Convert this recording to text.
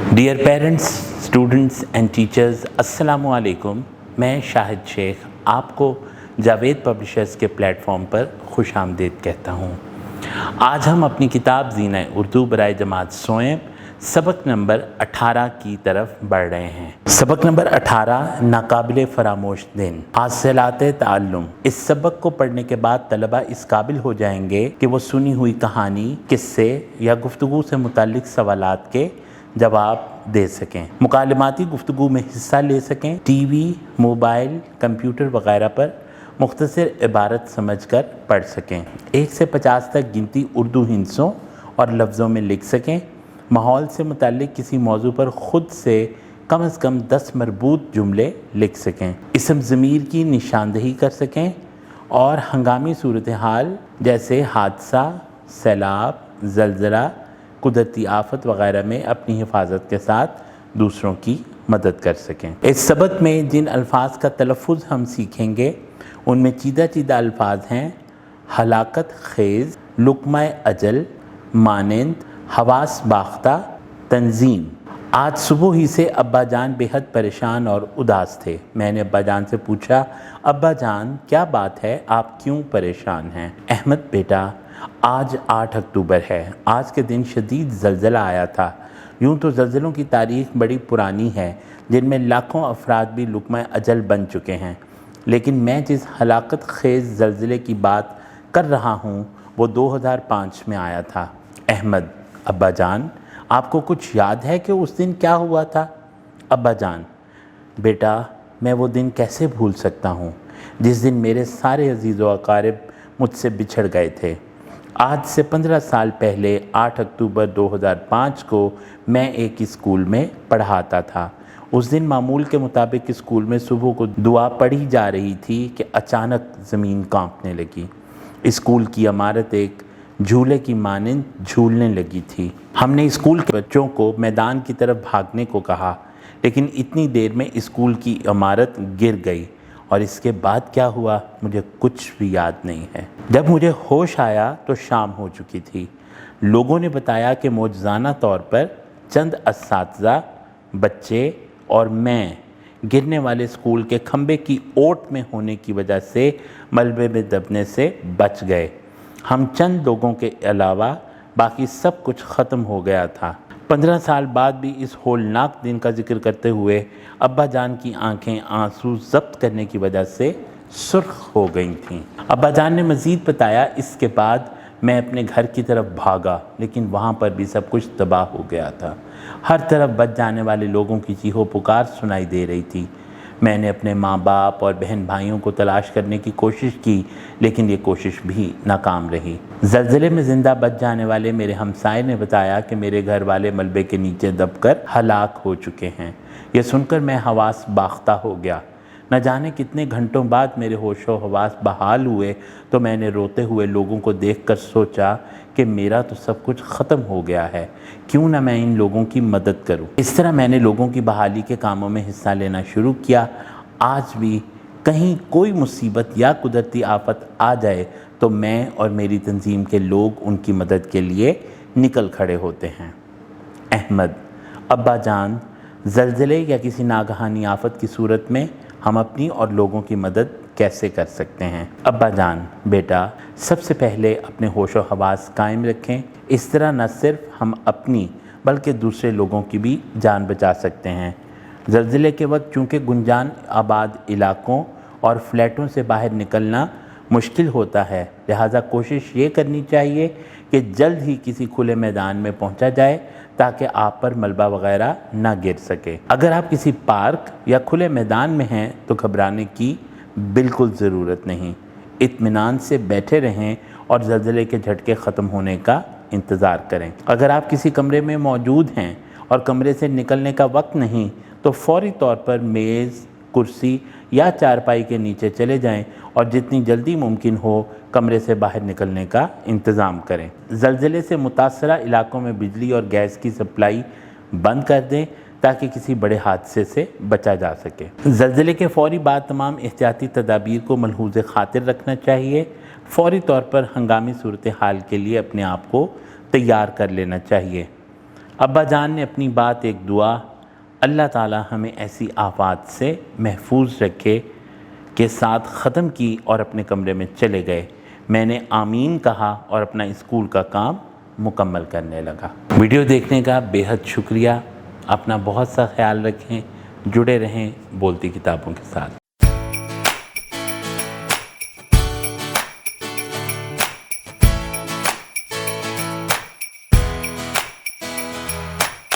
Dear parents, students and teachers, अस्सलामु अलैकुम। मैं शाहिद शेख आपको जावेद पब्लिशर्स के प्लेटफॉर्म पर खुश आमदीद कहता हूँ। आज हम अपनी किताब ज़ीना उर्दू बराए जमात सोएब सबक नंबर 18 की तरफ बढ़ रहे हैं। सबक नंबर 18 नाकाबिले फरामोश दिन हासिलात ताल्लुम। इस सबक को पढ़ने के बाद तलबा इस काबिल हो जाएंगे कि वो सुनी हुई कहानी, किस्से या गुफ्तगू से मुताल्लिक सवालात के जवाब दे सकें, मुकालमाती गुफ्तगू में हिस्सा ले सकें, टीवी, मोबाइल, कंप्यूटर वगैरह पर मुख्तसर इबारत समझकर पढ़ सकें, 1 से 50 तक गिनती उर्दू हिंसों और लफ्ज़ों में लिख सकें, माहौल से मुताल्लिक किसी मौजू पर ख़ुद से कम 10 मरबूत जुमले लिख सकें, इसम ज़मीर की निशानदही कर सकें और हंगामी सूरत हाल जैसे हादसा, सैलाब, ज़लज़ला, कुदरती आफत वगैरह में अपनी हिफाजत के साथ दूसरों की मदद कर सकें। इस सबक में जिन अल्फाज का तलफ़ुज़ हम सीखेंगे उनमें चीदा अल्फाज हैं हलाकत खेज़, लुक़मा अजल, मानंद, हवास बाख्ता, तंजीम। आज सुबह ही से अब्बा जान बेहद परेशान और उदास थे। मैंने अब्बा जान से पूछा, अब्बा जान क्या बात है, आप क्यों परेशान हैं? अहमद बेटा, आज 8 अक्टूबर है। आज के दिन शदीद ज़लज़ला आया था। यूँ तो ज़लज़लों की तारीख़ बड़ी पुरानी है जिनमें लाखों अफराद भी लुक़मा अजल बन चुके हैं, लेकिन मैं जिस हलाकत खेज़ ज़लज़ले की बात कर रहा हूँ वो 2005 में आया था। अहमद, अब्बा जान आपको कुछ याद है कि उस दिन क्या हुआ था? अब्बा जान, बेटा मैं वो दिन कैसे भूल सकता हूँ जिस दिन मेरे सारे अजीज़ व अकारिब मुझसे बिछड़ गए थे। आज से 15 साल पहले 8 अक्टूबर 2005 को मैं एक स्कूल में पढ़ाता था। उस दिन मामूल के मुताबिक स्कूल में सुबह को दुआ पढ़ी जा रही थी कि अचानक ज़मीन कांपने लगी। स्कूल की इमारत एक झूले की मानंद झूलने लगी थी। हमने स्कूल के बच्चों को मैदान की तरफ भागने को कहा, लेकिन इतनी देर में स्कूल की इमारत गिर गई और इसके बाद क्या हुआ मुझे कुछ भी याद नहीं है। जब मुझे होश आया तो शाम हो चुकी थी। लोगों ने बताया कि मौजज़ाना तौर पर चंद असातिज़ा, बच्चे और मैं गिरने वाले स्कूल के खंबे की ओट में होने की वजह से मलबे में दबने से बच गए। हम चंद लोगों के अलावा बाकी सब कुछ ख़त्म हो गया था। 15 साल बाद भी इस होलनाक दिन का जिक्र करते हुए अब्बा जान की आंखें आंसू ज़ब्त करने की वजह से सुर्ख हो गई थीं। अब्बा जान ने मज़ीद बताया, इसके बाद मैं अपने घर की तरफ भागा, लेकिन वहाँ पर भी सब कुछ तबाह हो गया था। हर तरफ बच जाने वाले लोगों की चीखो पुकार सुनाई दे रही थी। मैंने अपने माँ बाप और बहन भाइयों को तलाश करने की कोशिश की, लेकिन ये कोशिश भी नाकाम रही। ज़लज़ले में ज़िंदा बच जाने वाले मेरे हमसाये ने बताया कि मेरे घर वाले मलबे के नीचे दबकर हलाक हो चुके हैं। ये सुनकर मैं हवास बाख्ता हो गया। न जाने कितने घंटों बाद मेरे होशो हवास बहाल हुए तो मैंने रोते हुए लोगों को देखकर सोचा कि मेरा तो सब कुछ ख़त्म हो गया है, क्यों ना मैं इन लोगों की मदद करूं। इस तरह मैंने लोगों की बहाली के कामों में हिस्सा लेना शुरू किया। आज भी कहीं कोई मुसीबत या कुदरती आफत आ जाए तो मैं और मेरी तंजीम के लोग उनकी मदद के लिए निकल खड़े होते हैं। अहमद, अब्बा जान ज़लज़ले या किसी नागहानी आफत की सूरत में हम अपनी और लोगों की मदद कैसे कर सकते हैं? अब्बा जान, बेटा सबसे पहले अपने होशो हवास कायम रखें। इस तरह न सिर्फ हम अपनी बल्कि दूसरे लोगों की भी जान बचा सकते हैं। ज़लज़ले के वक्त चूँकि गुंजान आबाद इलाकों और फ्लैटों से बाहर निकलना मुश्किल होता है, लिहाजा कोशिश ये करनी चाहिए कि जल्द ही किसी खुले मैदान में पहुंचा जाए ताकि आप पर मलबा वगैरह ना गिर सके। अगर आप किसी पार्क या खुले मैदान में हैं तो घबराने की बिल्कुल ज़रूरत नहीं। इत्मीनान से बैठे रहें और ज़लज़ले के झटके ख़त्म होने का इंतज़ार करें। अगर आप किसी कमरे में मौजूद हैं और कमरे से निकलने का वक्त नहीं तो फ़ौरी तौर पर मेज़, कुर्सी या चारपाई के नीचे चले जाएं और जितनी जल्दी मुमकिन हो कमरे से बाहर निकलने का इंतज़ाम करें। ज़लज़ले से मुतासरा इलाकों में बिजली और गैस की सप्लाई बंद कर दें ताकि किसी बड़े हादसे से बचा जा सके। ज़लज़ले के फ़ौरी बाद तमाम एहतियाती तदाबीर को मलहूज़ खातिर रखना चाहिए। फ़ौरी तौर पर हंगामी सूरत हाल के लिए अपने आप को तैयार कर लेना चाहिए। ابا جان نے اپنی بات ایک دعا، اللہ تعالی ہمیں ایسی آفات سے محفوظ رکھے، کے ساتھ ختم کی اور اپنے کمرے میں چلے گئے۔ میں نے آمین کہا اور اپنا اسکول کا کام مکمل کرنے لگا۔ ویڈیو دیکھنے کا بے حد شکریہ۔ اپنا بہت سا خیال رکھیں، جڑے رہیں بولتی کتابوں کے ساتھ۔